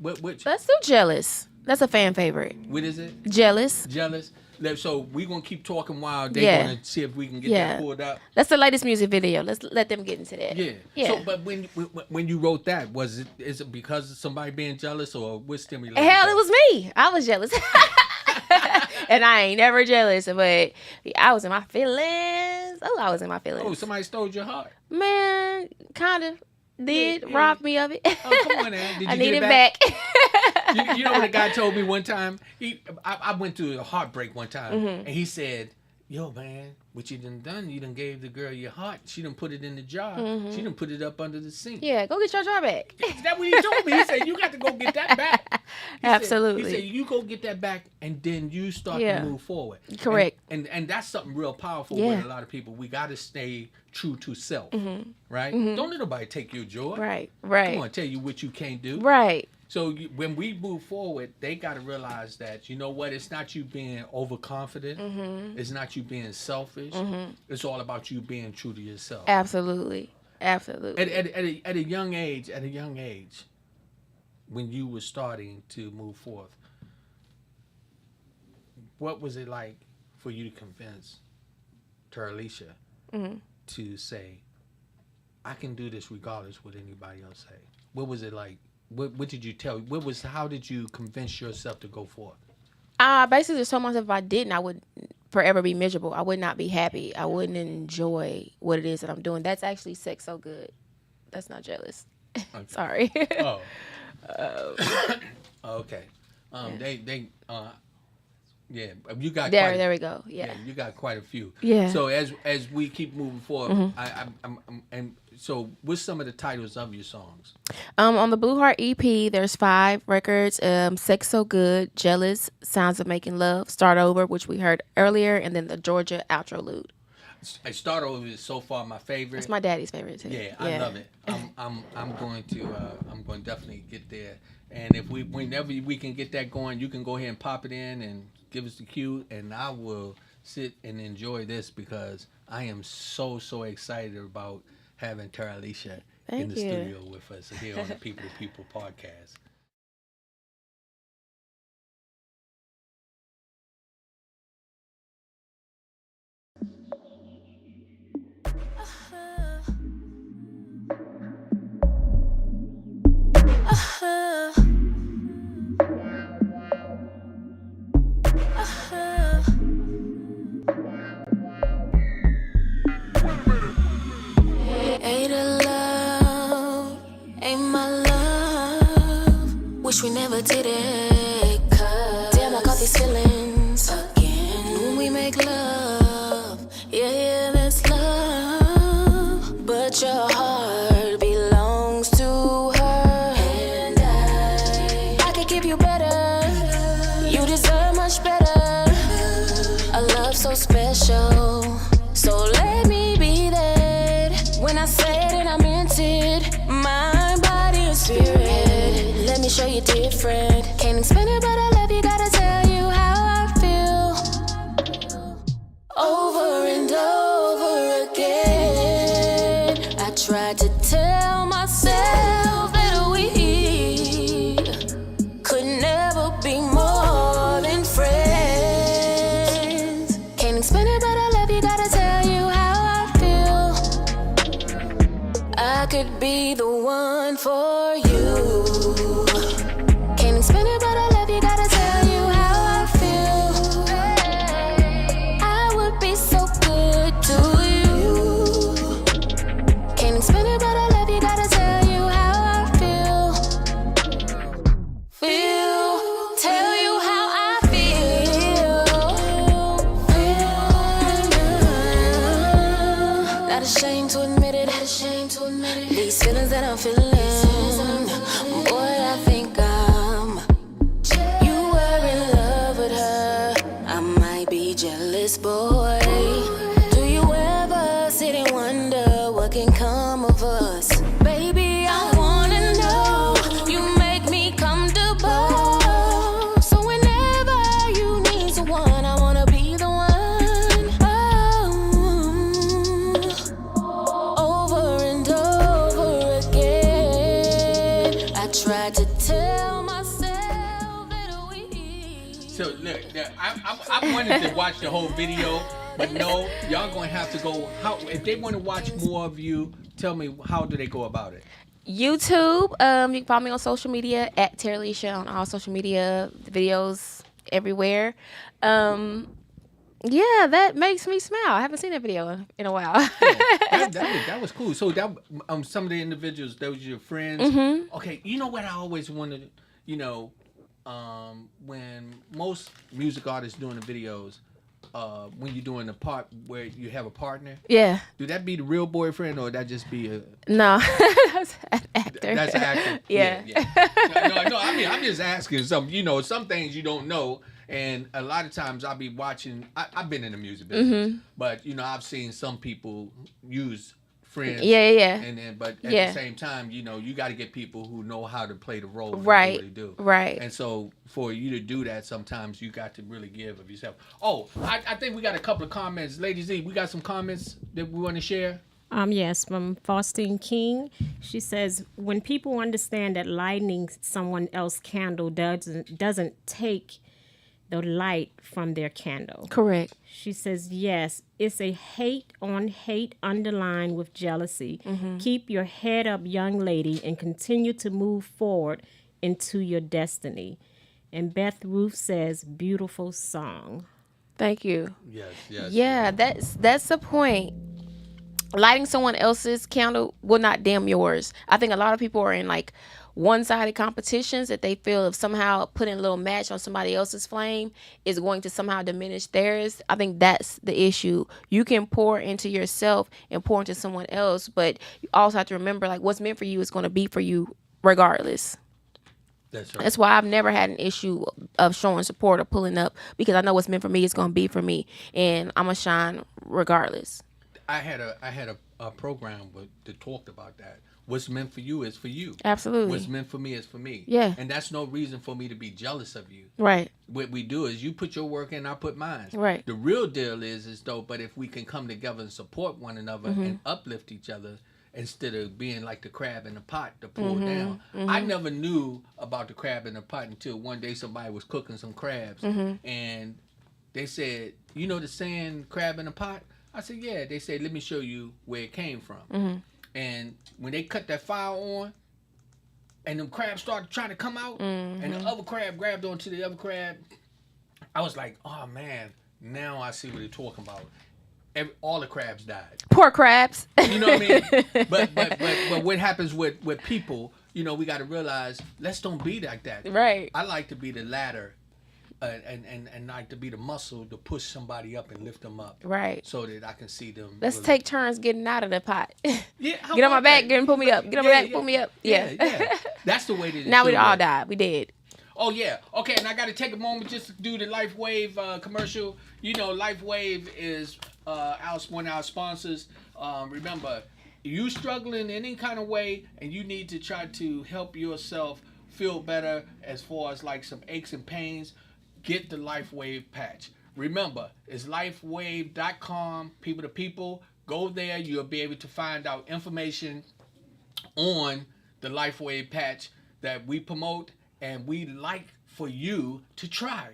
Which? Let's do Jealous. That's a fan favorite. What is it? Jealous. Jealous. So we gonna keep talking while they gonna see if we can get that pulled up. That's the latest music video. Let's let them get into that. Yeah. So, but when you wrote that, is it because of somebody being jealous or what stimulated? Hell, it was me. I was jealous. And I ain't never jealous, but I was in my feelings. Oh, I was in my feelings. Oh, somebody stole your heart. Man, kind of did. Robbed me of it. Oh, come on now. Did you I get need it it back? back. You know what a guy told me one time? I went through a heartbreak one time, and he said, yo, man, what you done, you done gave the girl your heart. She done put it in the jar. She done put it up under the sink. Yeah, go get your jar back. Is that what he told me? He said, you got to go get that back. Absolutely. He said, you go get that back, and then you start to move forward. Correct. And that's something real powerful with a lot of people. We got to stay true to self, right? Don't let nobody take your joy. Right. Come on, tell you what you can't do. Right. So when we move forward, they got to realize that, you know what, it's not you being overconfident. It's not you being selfish. It's all about you being true to yourself. Absolutely. Absolutely. At a young age, when you were starting to move forth, what was it like for you to convince Terilisha to say, I can do this regardless what anybody else say? What was it like? What did you tell? How did you convince yourself to go forth? I basically just told myself if I didn't, I would forever be miserable. I would not be happy. I wouldn't enjoy what it is that I'm doing. That's actually Sex So Good. That's not jealous. Okay. Sorry. Oh. Okay. You got there we go. Yeah. You got quite a few. Yeah. So as we keep moving forward, and so what's some of the titles of your songs? On the Blue Heart EP, there's 5 records. Sex So Good, Jealous, Sounds of Making Love, Start Over, which we heard earlier, and then the Georgia outro lude. Start Over is so far my favorite. It's my daddy's favorite too. Yeah, I love it. I'm going to definitely get there. And whenever we can get that going, you can go ahead and pop it in and give us the cue, and I will sit and enjoy this because I am so excited about having Terilisha in the studio with us here on the People to People podcast. Wish we never did it, 'cause damn, I got these feelings again. When we make love, yeah, that's love. But your heart belongs to her, and I could give you better. You deserve much better. A love so special, so let me be that. When I said it, I meant it. Mind, body, and spirit. Let me show you different. Can't explain it, but I love you. Gotta tell you how I feel. Over and over again, I tried to tell myself that we could never be more than friends. Can't explain it, but I love you. Gotta tell you how I feel. I could be the one for you. Can't explain it, but I love you. Gotta tell you how I feel. I would be so good to you. Can't explain it, but I love you. Gotta tell you how I feel. Tell you how I feel. Not ashamed to admit it. These feelings that I'm feeling. So look, I wanted to watch the whole video, but no, y'all gonna have to go. How if they want to watch more of you? Tell me, how do they go about it? YouTube. You can follow me on social media at Terilisha on all social media. The videos everywhere. Yeah, that makes me smile. I haven't seen that video in a while. That was cool. So that some of the individuals, those your friends. Okay, you know what I always wanted. You know, when most music artists doing the videos, when you're doing the part where you have a partner, Yeah. do that be the real boyfriend or that just be a? No, that's an actor. That's an actor. Yeah. No. I mean, I'm just asking some. You know, some things you don't know, and a lot of times I'll be watching. I've been in the music business, but you know, I've seen some people use friends. Yeah. And then, but at the same time, you know, you got to get people who know how to play the role. Right. They do. Right. And so, for you to do that, sometimes you got to really give of yourself. Oh, I think we got a couple of comments, Lady Z. We got some comments that we want to share. Yes, from Faustine King. She says, when people understand that lighting someone else's candle doesn't take the light from their candle. Correct. She says, yes, it's a hate on hate underlined with jealousy. Keep your head up, young lady, and continue to move forward into your destiny. And Beth Ruth says, beautiful song. Thank you. Yes. Yeah, that's the point. Lighting someone else's candle will not dim yours. I think a lot of people are in like one-sided competitions that they feel if somehow putting a little match on somebody else's flame is going to somehow diminish theirs. I think that's the issue. You can pour into yourself and pour into someone else, but you also have to remember like what's meant for you is going to be for you regardless. That's right. That's why I've never had an issue of showing support or pulling up, because I know what's meant for me is going to be for me, and I'm going to shine regardless. I had a program that talked about that. What's meant for you is for you. Absolutely. What's meant for me is for me. Yeah. And that's no reason for me to be jealous of you. Right. What we do is you put your work in, I put mine. Right. The real deal is though, but if we can come together and support one another and uplift each other instead of being like the crab in the pot to pull down. I never knew about the crab in the pot until one day somebody was cooking some crabs and they said, you know the saying crab in the pot? I said, yeah. They said, let me show you where it came from. And when they cut that fire on, and them crabs started trying to come out, and the other crab grabbed onto the other crab, I was like, oh man, now I see what they're talking about. All the crabs died. Poor crabs. You know what I mean? But what happens with people, you know, we got to realize, let's don't be like that. Right. I like to be the ladder. And like to be the muscle to push somebody up and lift them up. Right. So that I can see them. Let's really take turns getting out of the pot. Yeah. Get on my back, get and pull me up. Get on my back, pull me up. Yeah. That's the way that it Now we should all work. died. We did. Oh yeah. Okay, and I got to take a moment just to do the Life Wave commercial. You know, Life Wave is one of our sponsors. Remember, you struggling in any kind of way, and you need to try to help yourself feel better as far as like some aches and pains. Get the Life Wave patch. Remember, it's lifewave.com, people to people. Go there. You'll be able to find out information on the Life Wave patch that we promote and we like for you to try.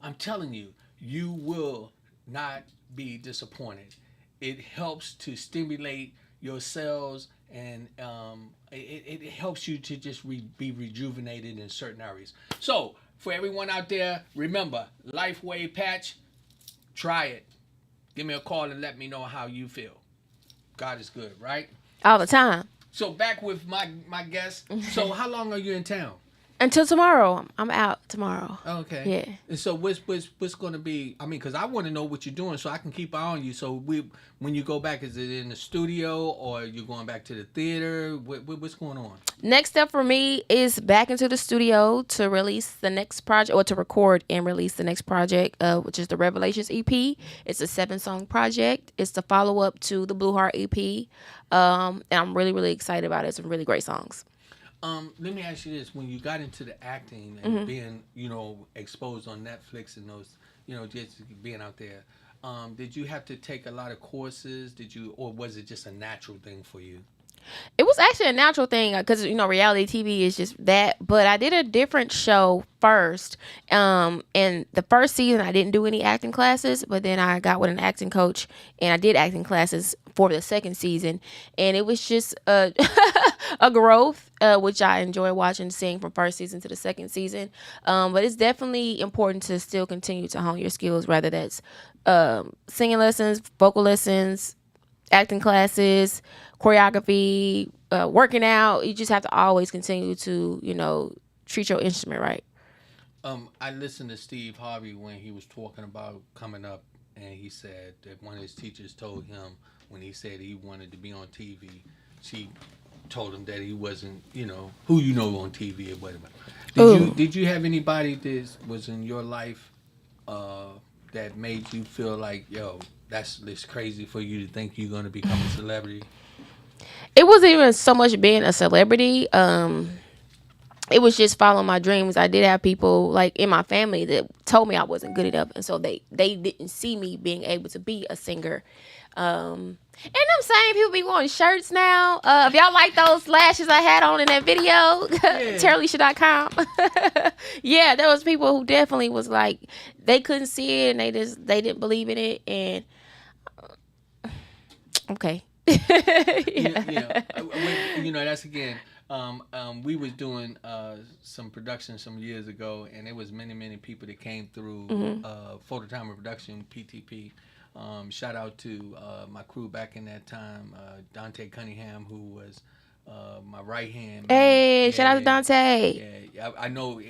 I'm telling you, you will not be disappointed. It helps to stimulate your cells and it helps you to just be rejuvenated in certain areas. So, for everyone out there, remember, Life Wave patch, try it. Give me a call and let me know how you feel. God is good, right? All the time. So back with my guest. So how long are you in town? Until tomorrow. I'm out tomorrow. Okay. Yeah. And so what's going to be? I mean, because I want to know what you're doing so I can keep eye on you. So when you go back, is it in the studio or you're going back to the theater? What's going on? Next step for me is back into the studio to release the next project, or to record and release the next project, which is the Revelations EP. It's a 7-song project. It's the follow-up to the Blue Heart EP. And I'm really, really excited about it. Some really great songs. Let me ask you this: when you got into the acting and being, you know, exposed on Netflix and those, you know, just being out there, did you have to take a lot of courses? Or was it just a natural thing for you? It was actually a natural thing because reality TV is just that. But I did a different show first. And the first season I didn't do any acting classes, but then I got with an acting coach and I did acting classes for the second season, and it was just a a growth, which I enjoy watching, seeing from first season to the second season. But it's definitely important to still continue to hone your skills, whether that's singing lessons, vocal lessons, acting classes, choreography, working out. You just have to always continue to, treat your instrument right. I listened to Steve Harvey when he was talking about coming up, and he said that one of his teachers told him when he said he wanted to be on TV, she told him that he wasn't, who on TV or whatever. Did you have anybody that was in your life that made you feel like, yo, that's crazy for you to think you're gonna become a celebrity? It wasn't even so much being a celebrity. It was just following my dreams. I did have people like in my family that told me I wasn't good enough, and so they didn't see me being able to be a singer. And them same people be wearing shirts now. If y'all like those lashes I had on in that video, Terilisha.com. Yeah, there was people who definitely was like, they couldn't see it and they didn't believe in it. And okay. Yeah. That's again. We was doing some production some years ago, and there was many people that came through Photo Time Production, PTP. Shout out to my crew back in that time, Dante Cunningham, who was my right hand. Hey, shout out to Dante. Yeah, I know.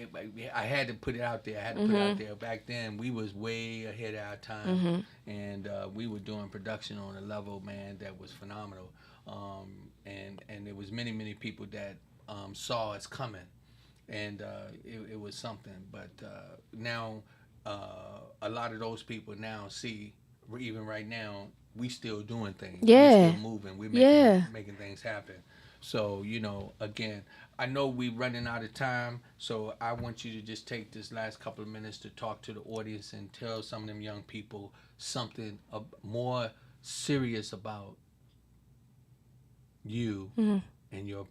I had to put it out there. Back then, we was way ahead of our time, and we were doing production on a level, man, that was phenomenal. And there was many people that saw us coming, and it was something. But now, a lot of those people now see. Even right now, we still doing things. Yeah. We're still moving. We're making things happen. So, again, I know we're running out of time, so I want you to just take this last couple of minutes to talk to the audience and tell some of them young people something more serious about you and your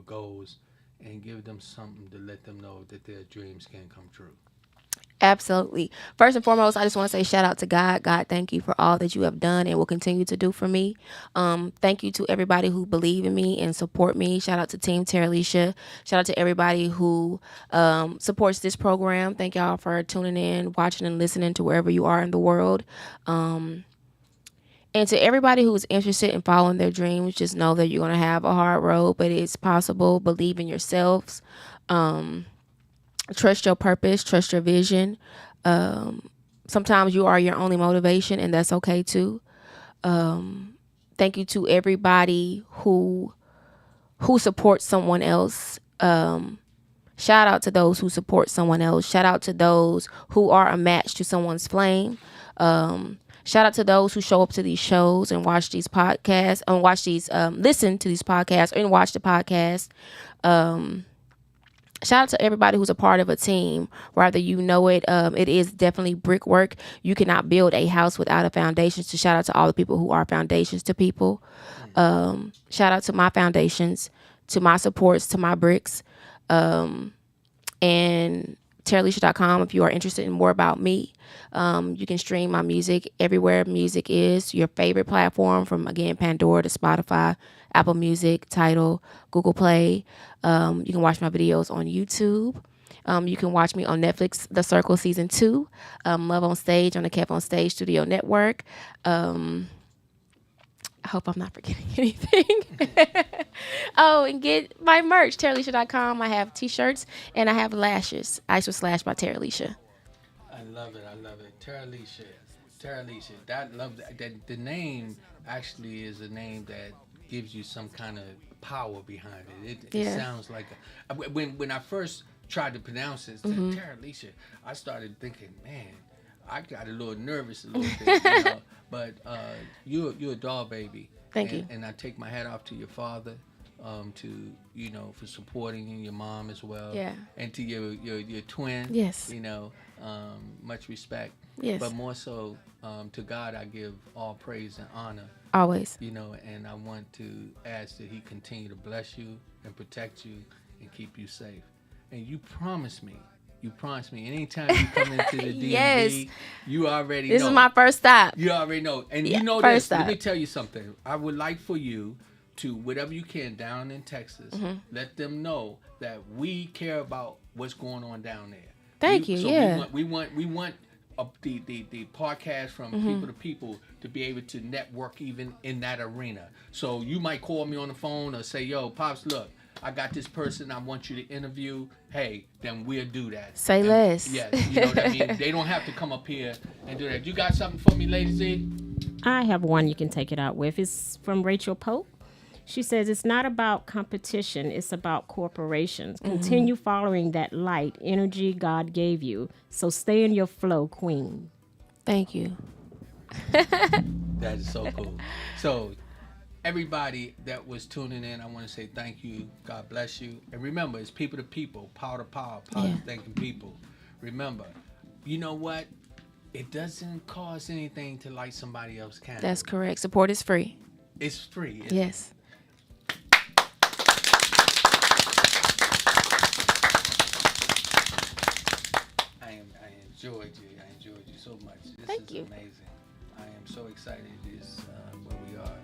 goals, and give them something to let them know that their dreams can come true. Absolutely. First and foremost, I just want to say shout out to God. God, thank you for all that you have done and will continue to do for me. Thank you to everybody who believe in me and support me. Shout out to Team Terilisha. Shout out to everybody who supports this program. Thank y'all for tuning in, watching, and listening to wherever you are in the world. And to everybody who's interested in following their dreams, just know that you're going to have a hard road, but it's possible. Believe in yourselves. Trust your purpose, trust your vision. Sometimes you are your only motivation, and that's okay too. Thank you to everybody who supports someone else. Shout out to those who support someone else. Shout out to those who are a match to someone's flame. Shout out to those who show up to these shows and watch these podcasts, and listen to these podcasts and watch the podcast. Shout out to everybody who's a part of a team, whether you know it. It is definitely brickwork. You cannot build a house without a foundation. So shout out to all the people who are foundations to people. Shout out to my foundations, to my supports, to my bricks. And Terilisha.com if you are interested in more about me. You can stream my music everywhere music is. Your favorite platform, from, again, Pandora to Spotify, Apple Music, Tidal, Google Play. You can watch my videos on YouTube. You can watch me on Netflix, The Circle Season 2, Love on Stage on the Kev on Stage Studio Network. I hope I'm not forgetting anything. Oh, and get my merch, Terilisha.com. I have T-shirts and I have lashes. Ice with Slash by Terilisha. I love it. Terilisha. I love that. The name actually is a name that gives you some kind of power behind it. It sounds like when I first tried to pronounce it, Terilisha, I started thinking, man, I got a little nervous a little bit, but you're a doll baby. Thank you. And I take my hat off to your father, for supporting you, your mom as well. Yeah. And to your twin. Yes. Much respect. Yes. But more so, to God, I give all praise and honor. Always. You know, and I want to ask that He continue to bless you and protect you and keep you safe. And you promise me, anytime you come into the DMV, Yes. you already This know. is my first stop. You already know. And Yeah, you know first this. Let stop. me tell you something. I would like for you to, whatever you can down in Texas, let them know that we care about what's going on down there. Thank you. So Yeah. we want the podcast from people to people to be able to network even in that arena. So you might call me on the phone or say, yo, Pops, look, I got this person I want you to interview. Hey, then we'll do that. Say And, less. Yeah, you know what I mean? They don't have to come up here and do that. You got something for me, Lady Z? I have one you can take it out with. It's from Rachel Pope. She says, it's not about competition, it's about corporations. Continue following that light energy God gave you. So stay in your flow, Queen. Thank you. That is so cool. So, everybody that was tuning in, I want to say thank you. God bless you. And remember, it's people to people, power to power, positive thinking people. Remember, you know what? It doesn't cost anything to light somebody else's candle. That's correct. Support is free. It's free. Yes. I enjoyed you. I enjoyed you so much. This Thank is you. amazing. I am so excited. This where we are.